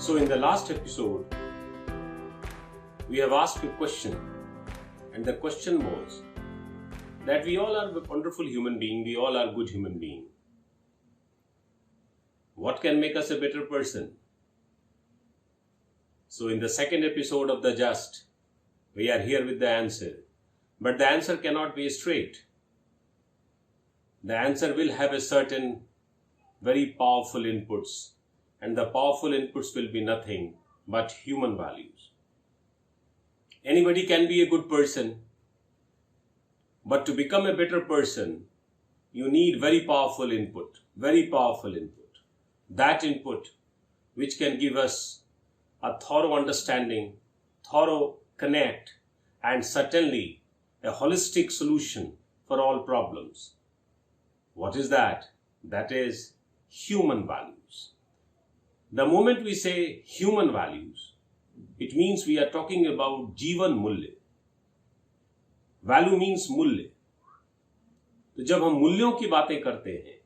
So in the last episode, we have asked a question, and the question was that we all are wonderful human beings, we all are good human beings. What can make us a better person? So in the second episode of The Just, we are here with the answer. But the answer cannot be straight. The answer will have a certain very powerful inputs, and the powerful inputs will be nothing but human values. Anybody can be a good person, but to become a better person, you need very powerful input, very powerful input. That input which can give us a thorough understanding, thorough connect, and certainly a holistic solution for all problems. What is that? That is human values. The moment we say human values, it means we are talking about Jivan Mulya. Value means मूल्य. तो जब हम मूल्यों की बातें करते हैं,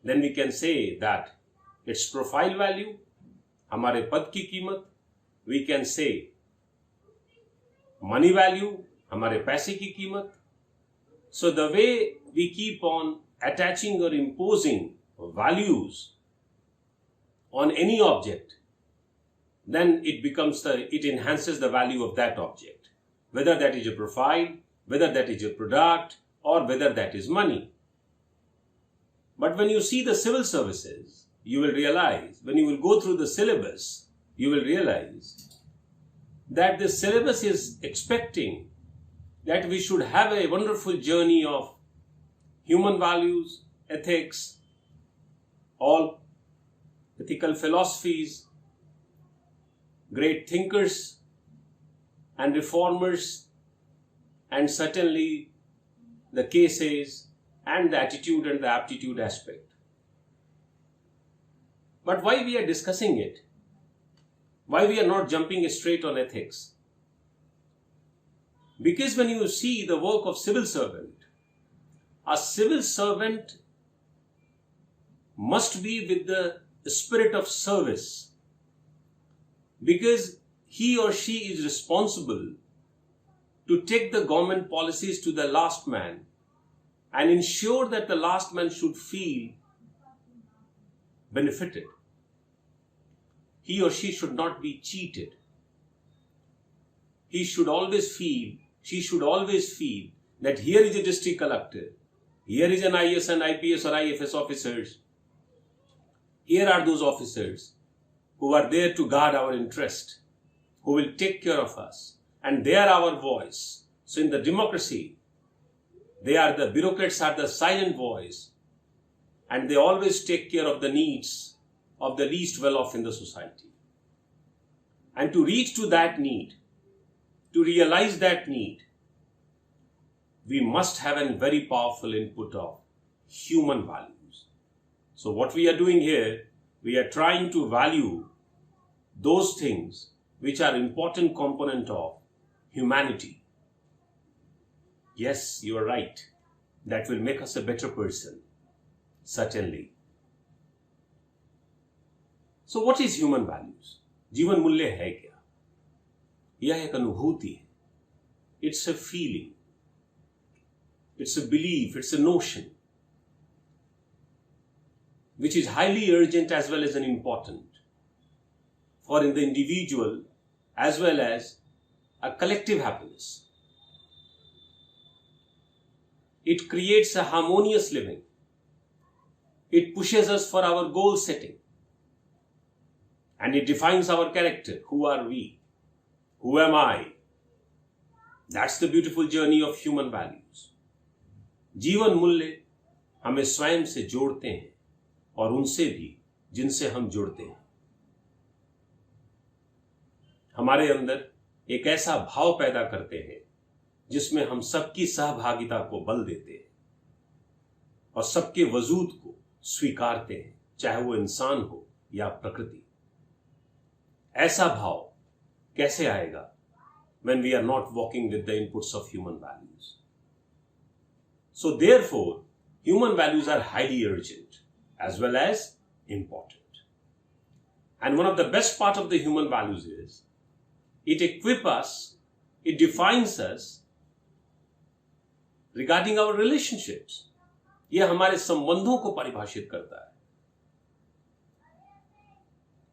then we can say that its profile value, हमारे पद की कीमत, we can say money value, हमारे पैसे की कीमत. So the way we keep on attaching or imposing values on any object, then it enhances the value of that object, whether that is a profile, whether that is a product, or whether that is money. But when you see the civil services, you will realize, when you will go through the syllabus, you will realize that the syllabus is expecting that we should have a wonderful journey of human values, ethics, all ethical philosophies, great thinkers and reformers, and certainly the cases and the attitude and the aptitude aspect. But why we are discussing it? Why we are not jumping straight on ethics? Because when you see the work of civil servant, a civil servant must be with the spirit of service, because he or she is responsible to take the government policies to the last man and ensure that the last man should feel benefited. He or she should not be cheated. She should always feel that here is a district collector, here is an IS and IPS or IFS officers. Here are those officers who are there to guard our interest, who will take care of us, and they are our voice. So in the democracy, the bureaucrats are the silent voice, and they always take care of the needs of the least well-off in the society. And to reach to that need, to realize that need, we must have a very powerful input of human values. So what we are doing here, we are trying to value those things which are important component of humanity. Yes, you are right. That will make us a better person. Certainly. So what is human values? जीवन मूल्य है क्या? यह एक अनुभूति है. It's a feeling. It's a belief. It's a notion, which is highly urgent as well as an important for in the individual as well as a collective happiness. It creates a harmonious living. It pushes us for our goal setting. And it defines our character. Who are we? Who am I? That's the beautiful journey of human values. जीवन मूल्य हमें स्वयं से जोड़ते हैं और उनसे भी जिनसे हम जुड़ते हैं. हमारे अंदर एक ऐसा भाव पैदा करते हैं जिसमें हम सबकी सहभागिता को बल देते हैं और सबके वजूद को स्वीकारते हैं, चाहे वो इंसान हो या प्रकृति. ऐसा भाव कैसे आएगा when we are not walking with the inputs of human values? So therefore, human values are highly urgent as well as important. And one of the best part of the human values is it equips us, it defines us regarding our relationships. ये हमारे संबंधों को परिभाषित करता है.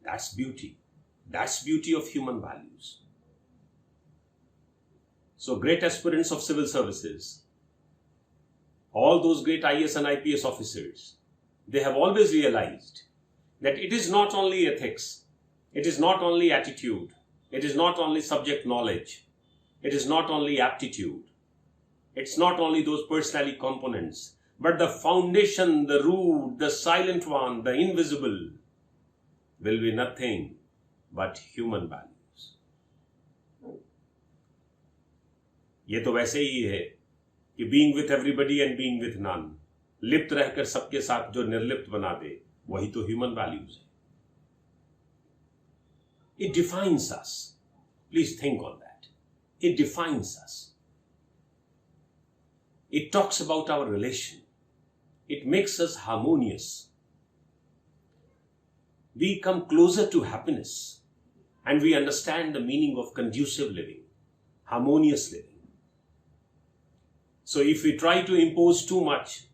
That's beauty. That's beauty of human values. So great aspirants of civil services, all those great IAS and IPS officers, they have always realized that it is not only ethics, it is not only attitude, it is not only subject knowledge, it is not only aptitude, it's not only those personality components, but the foundation, the root, the silent one, the invisible will be nothing but human values. ये तो वैसे ही है कि being with everybody and being with none, लिप्त रहकर सबके साथ जो निर्लिप्त बना दे, वही तो human values है. It defines us. Please think on that. It defines us. It talks about our relation. It makes us harmonious. We come closer to happiness and we understand the meaning of conducive living, harmonious living. So if we try to impose too much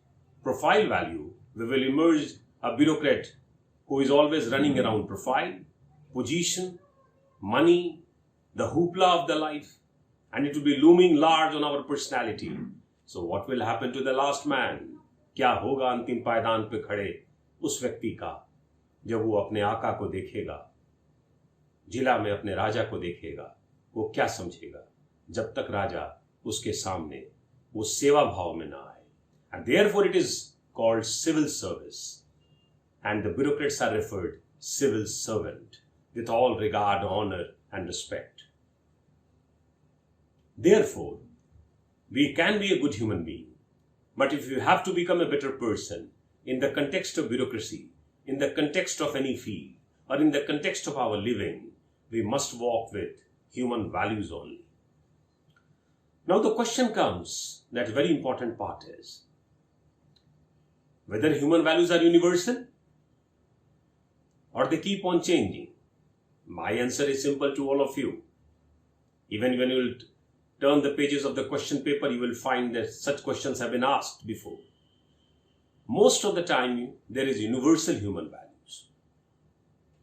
profile value, we will emerge a bureaucrat who is always running around profile, position, money, the hoopla of the life, and it will be looming large on our personality. So what will happen to the last man? क्या होगा अंतिम पायदान पे खड़े उस व्यक्ति का जब वो अपने आका को देखेगा, जिला में अपने राजा को देखेगा? वो क्या समझेगा जब तक राजा उसके सामने वो सेवा भाव में ना आए? And therefore it is called civil service, and the bureaucrats are referred civil servant with all regard, honor and respect. Therefore, we can be a good human being, but if you have to become a better person in the context of bureaucracy, in the context of any field, or in the context of our living, we must walk with human values only. Now the question comes, that very important part is, whether human values are universal or they keep on changing. My answer is simple to all of you. Even when you will turn the pages of the question paper, you will find that such questions have been asked before. Most of the time, there is universal human values.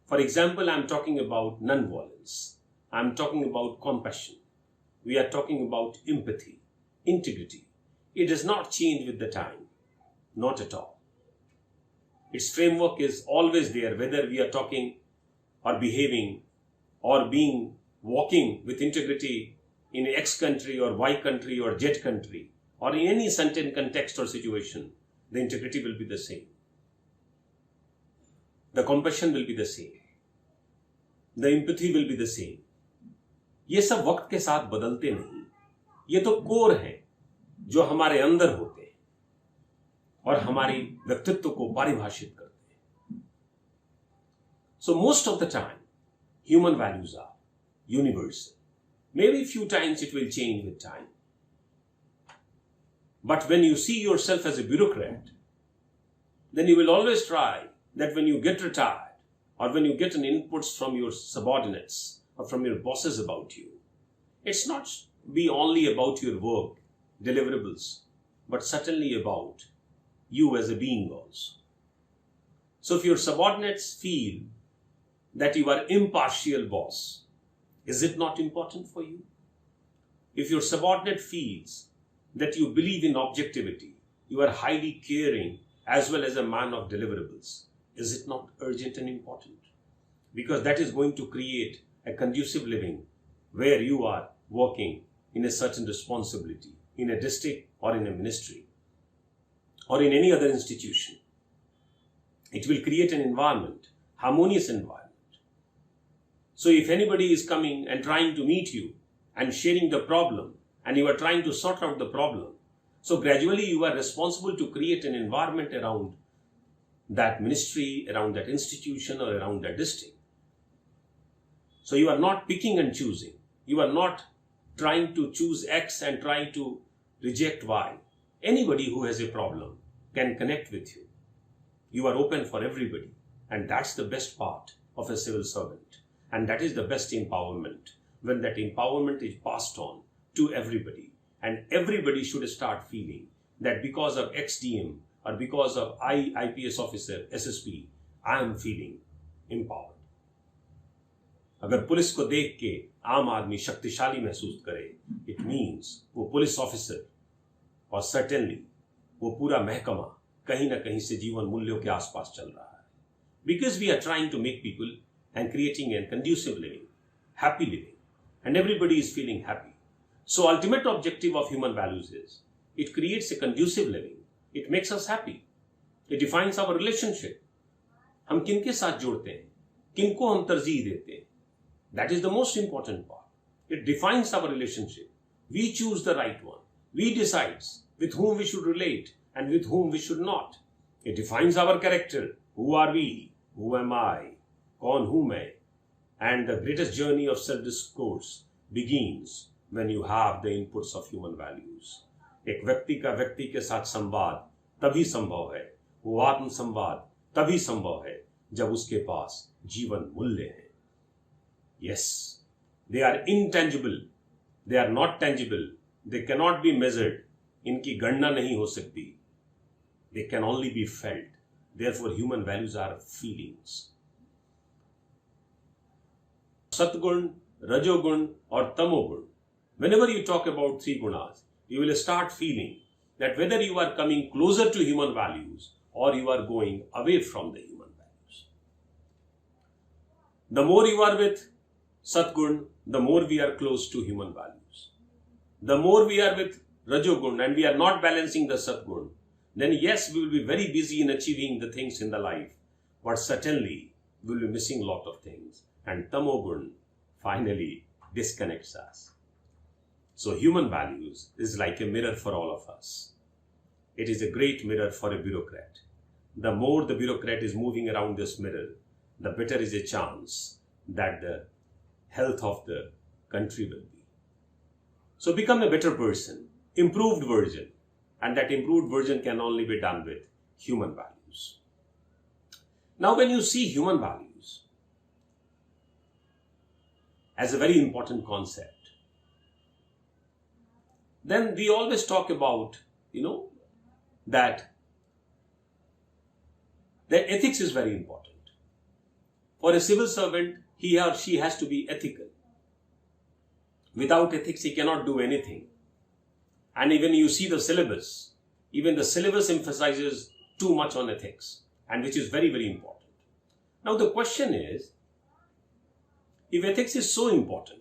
For example, I am talking about non-violence. I am talking about compassion. We are talking about empathy, integrity. It does not change with the time. Not at all. Its framework is always there, whether we are talking or behaving or walking with integrity in X country or Y country or Z country, or in any certain context or situation, the integrity will be the same. The compassion will be the same. The empathy will be the same. ये सब वक्त के साथ बदलते नहीं. ये तो core हैं जो हमारे अंदर होते हैं और हमारी व्यक्तित्व को परिभाषित करते हैं. So most of the time, human values are universal. Maybe few times it will change with time. But when you see yourself as a bureaucrat, then you will always try that when you get retired or when you get an inputs from your subordinates or from your bosses about you, it's not be only about your work, deliverables, but certainly about you as a being also. So if your subordinates feel that you are impartial boss, is it not important for you? If your subordinate feels that you believe in objectivity, you are highly caring as well as a man of deliverables, is it not urgent and important? Because that is going to create a conducive living where you are working in a certain responsibility, in a district or in a ministry or in any other institution. It will create an environment, harmonious environment. So if anybody is coming and trying to meet you and sharing the problem and you are trying to sort out the problem, so gradually you are responsible to create an environment around that ministry, around that institution or around that district. So you are not picking and choosing. You are not trying to choose X and trying to reject Y. Anybody who has a problem can connect with you. You are open for everybody. And that's the best part of a civil servant. And that is the best empowerment, when that empowerment is passed on to everybody. And everybody should start feeling that because of XDM or because of IPS officer, SSP, I am feeling empowered. अगर police को देख के आम आदमी शक्तिशाली महसूस करे, it means वो पुलिस ऑफिसर और सर्टेनली वो पूरा महकमा कहीं ना कहीं से जीवन मूल्यों के आसपास चल रहा है. Because we are trying to make people and creating a conducive living, happy living, and everybody is feeling happy. So ultimate objective of human values is it creates a conducive living. It makes us happy. It defines our relationship. हम किनके साथ जुड़ते हैं, किनको हम तरजीह देते हैं. That is the most important part. It defines our relationship. We choose the right one. We decide with whom we should relate and with whom we should not. It defines our character. Who are we? Who am I? कौन हूं मैं? And the greatest journey of self-discourse begins when you have the inputs of human values. एक व्यक्ति का व्यक्ति के साथ संवाद तभी संभव है, वो आत्म संवाद तभी संभव है जब उसके पास जीवन मूल्य है. Yes, they are intangible. They are not tangible. They cannot be measured. इनकी गणना नहीं हो सकती. They can only be felt. Therefore, human values are feelings. Satgun, Rajogun or Tamogun. Whenever you talk about three gunas, you will start feeling that whether you are coming closer to human values or you are going away from the human values. The more you are with Satgun, the more we are close to human values. The more we are with Rajogun and we are not balancing the Satgun, then yes, we will be very busy in achieving the things in the life, but certainly we will be missing a lot of things. And Tamogun finally disconnects us. So human values is like a mirror for all of us. It is a great mirror for a bureaucrat. The more the bureaucrat is moving around this mirror, the better is a chance that the health of the country will be. So become a better person, improved version, and that improved version can only be done with human values. Now when you see human values as a very important concept, then we always talk about, that the ethics is very important. For a civil servant, he or she has to be ethical. Without ethics, he cannot do anything. And even you see the syllabus, even the syllabus emphasizes too much on ethics, and which is very, very important. Now the question is, if ethics is so important,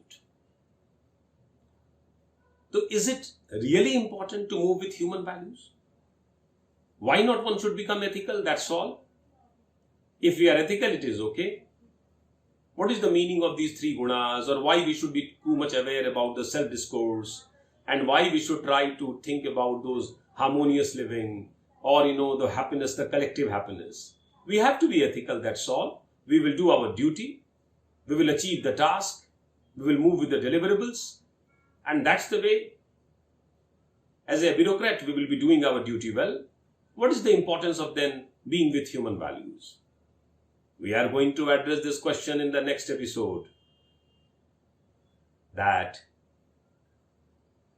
so is it really important to move with human values? Why not one should become ethical? That's all. If we are ethical, it is okay. What is the meaning of these three gunas, or why we should be too much aware about the self-discourse, and why we should try to think about those harmonious living, or the happiness, the collective happiness. We have to be ethical, that's all. We will do our duty. We will achieve the task. We will move with the deliverables. And that's the way. As a bureaucrat, we will be doing our duty well. What is the importance of then being with human values? We are going to address this question in the next episode. That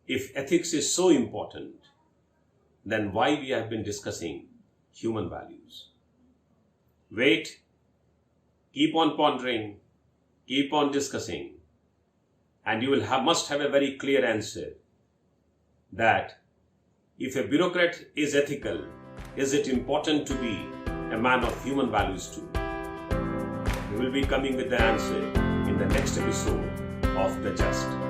if ethics is so important, then why we have been discussing human values? Wait, keep on pondering, keep on discussing, and you will must have a very clear answer that if a bureaucrat is ethical, is it important to be a man of human values too? We will be coming with the answer in the next episode of The Just.